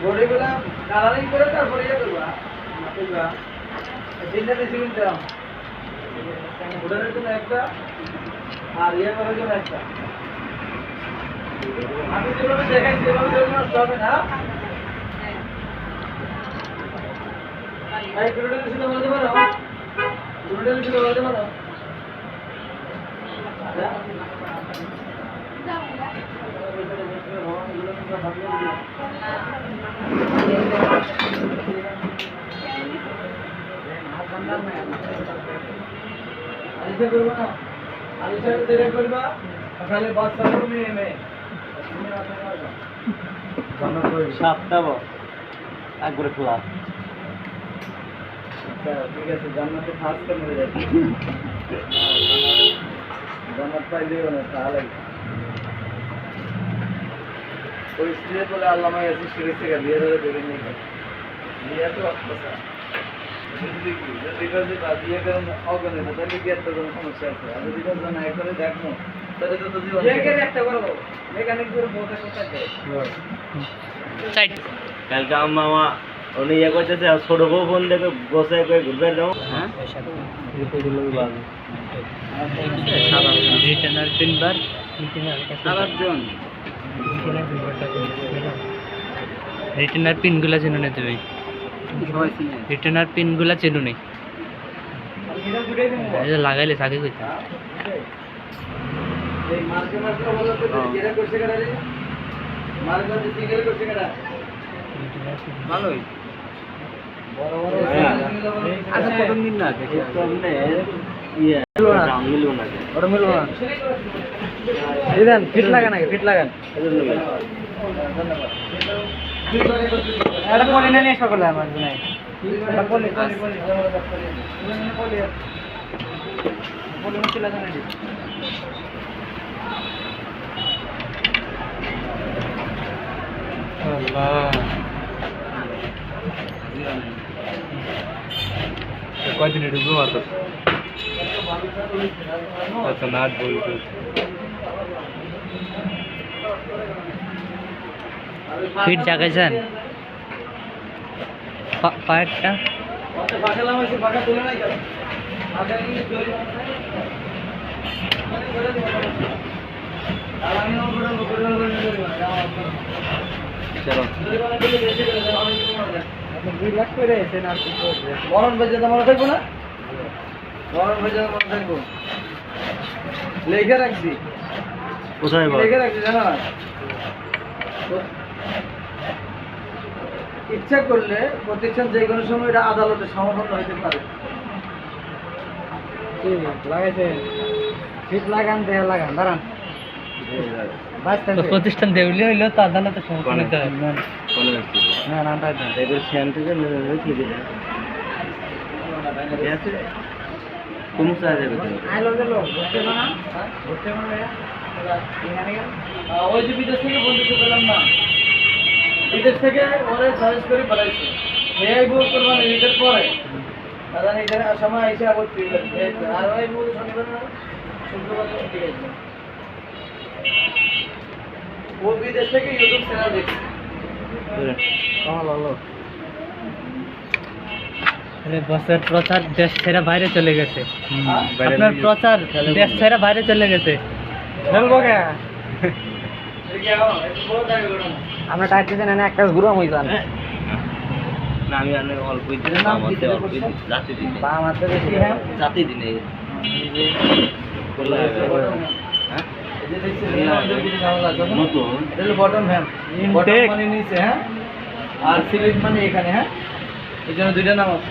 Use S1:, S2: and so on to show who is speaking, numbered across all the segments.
S1: বডিগুলো colouring করে তারপরে ইয়ে করবা বুঝবা তিনটা ডিসিপ্লিন দাও ওটার জন্য একটা আর ইয়ে করার জন্য একটা আমি যেভাবে দেখাই সেভাবে নষ্ট হবে না ভাই গ্রুডেল ছিল বলতে পারো গ্রুডেল ছিল বলতে পারো আলিশা করবো না আলিশা যেটা করবা খালি বাচ্চা মেয়ে মেয়ে সাতটা একবারে খোলা ঠিক আছে জান্নাতে ফার্স্ট টাইম হয়ে যাচ্ছে জান্নাত পাইলেও না তাহলে ওই স্ত্রী বলে আল্লাহ মাই আছে শিরিক থেকে বিয়ে ধরে দেবেন নি বিয়ে তো অবস্থা যদি কি যদি বিয়ে করেন অগণে না তাহলে কি একটা কোনো সমস্যা আছে আর যদি না একবারে দেখো তাহলে তো জীবন একটা করো মেকানিক করে বলতে কথা যায় সাইড
S2: কালকে মামা উনি ইয়ে করতেছে ছোট বউ ফোন দেখে বসে করে ঘুরবে যাও হ্যাঁ
S1: রিটার্নার তিনবার রিটার্নার পিনগুলা চেনো না তুমি রিটার্নার পিনগুলা চেনো নেই লাগাইলে সাথে কইতে
S2: ভালোই
S1: আচ্ছা প্রথম দিন না ফিট লাগান আগে ফিট লাগান এটা পলি না নিয়ে সকলে আমার নাই এটা পলি পলি পলি পলি পলি মুশকিল আছে নাকি আল্লাহ কয়দিন ঢুকবো মাত্র আচ্ছা নাট বলতে ফিট জাগাইছেন পায়েরটা মরণ বেজে মনে থাকবো না মরণ বেজে মনে থাকবো লেখে রাখছি
S2: কোথায়
S1: লেখে রাখছি জানো না ইচ্ছা করলে প্রতিষ্ঠান যে কোনো সময় এটা আদালতে সমাপন্ন হইতে পারে লাগাইছে ফিট লাগান দেয়া লাগান দাঁড়ান প্রতিষ্ঠান দেউলি হইলো তো আদালতে সমাপন হইতে হবে না না না
S2: এদের ফ্যান থেকে রেখে দিলে আছে কোন সাইজে
S1: আই লগে লোক ঘুরতে না ঘুরতে না ওই যে বিদেশ থেকে বন্ধুত্ব পেলাম না বিদেশ থেকে ওরে সাজেস্ট করে পাঠাইছে এই বুক করবেন ঈদের পরে দাদা ঈদের সময় এসে আবার ফিরে আর ওই বুক শনিবার না শুক্রবার ঠিক আছে ও বিদেশ থেকে ইউটিউব চ্যানেল দেখছে বছর প্রচার দেশ ছেড়ে বাইরে চলে গেছে আপনার প্রচার দেশ ছেড়ে বাইরে চলে গেছে খেলবো কে আমরা টাইট দিতে না একটা ঘুরাম হই জান
S2: না আমি আর অল্প দিন আমাতে অল্প রাতে দিন
S1: বা আমাতে বেশি হ্যাঁ
S2: রাতে দিনে করলা হ্যাঁ নতুন
S1: বটম হ্যাঁ বটম মানে নিচে হ্যাঁ আর সিলিট মানে এখানে হ্যাঁ এই জন্য দুইটা নাম আছে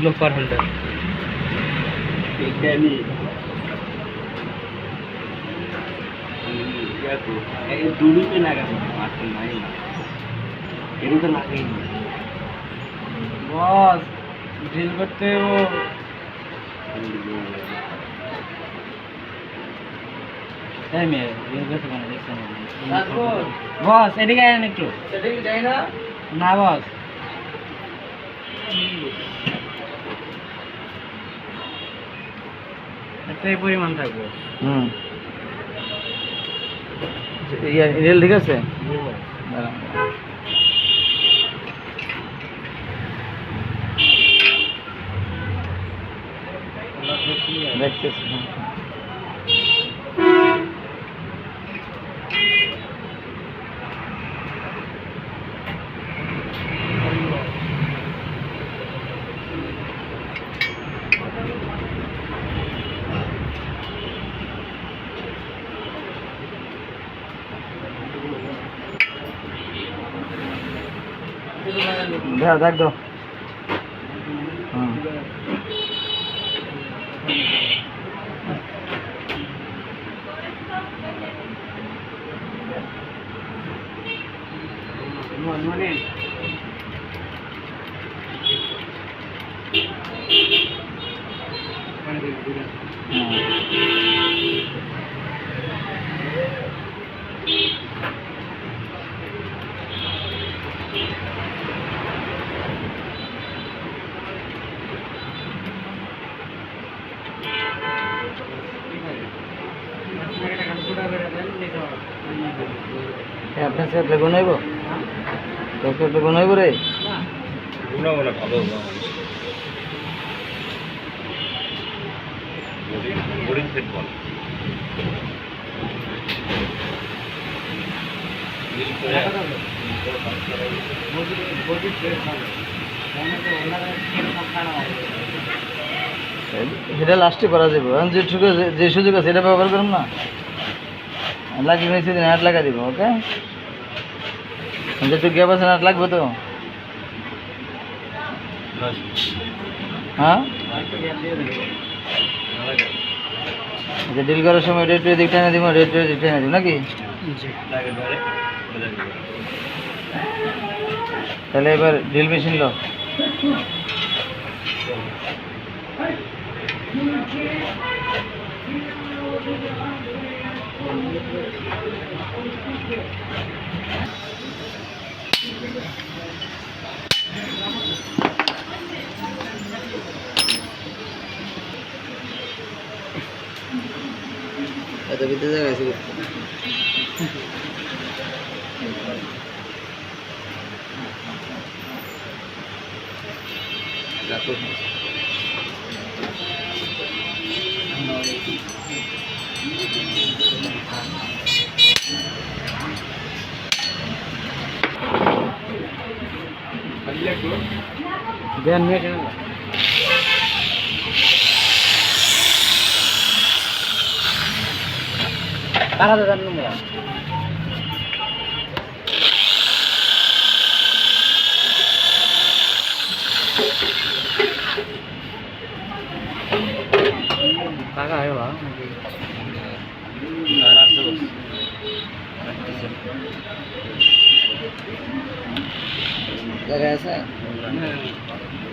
S1: লোকার হোল্ডার
S2: এখানে এই দুটোতে না গেছে মাত্র নাই না এটা তো লাগেই না
S1: বস ড্রিল করতে ও এই মেয়ে ড্রিল করতে কেন দেখছেন বস এদিকে আয়েন একটু সেটিং যাই না না বস এটাই পরিমাণ থাকবে রেল ঠিক আছে দেখতেছি দেখ দাও আপনার সাথে গুনাইব তোর সাথে গুনাইব রে
S2: গুনাবো না ভালো বোরিং সেট বল
S1: সেটা লাস্টে করা যাবে যে সুযোগ আছে সেটা ব্যবহার করুন না লাগিয়ে নিয়েছি দিন 8 লাগা দিব ওকে যেটুকু গ্যাপ আছে 8 লাগবে তো হ্যাঁ যে ডিল করার সময় রেট এদিক টেনে দিব রেট এদিক টেনে দিব নাকি তাহলে এবার ড্রিল মেশিন লো এত ভিতরে জায়গা আছে দেন নিয়ে কেন কারা দেন না কাকা আয় বা
S2: আর আছে
S1: জায়গা আছে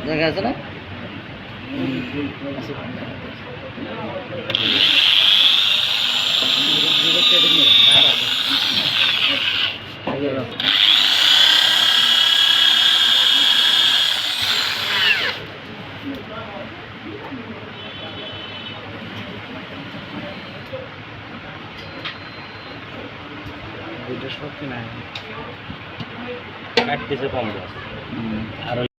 S1: জায়গা আছে না
S2: কাটতেছে কম আর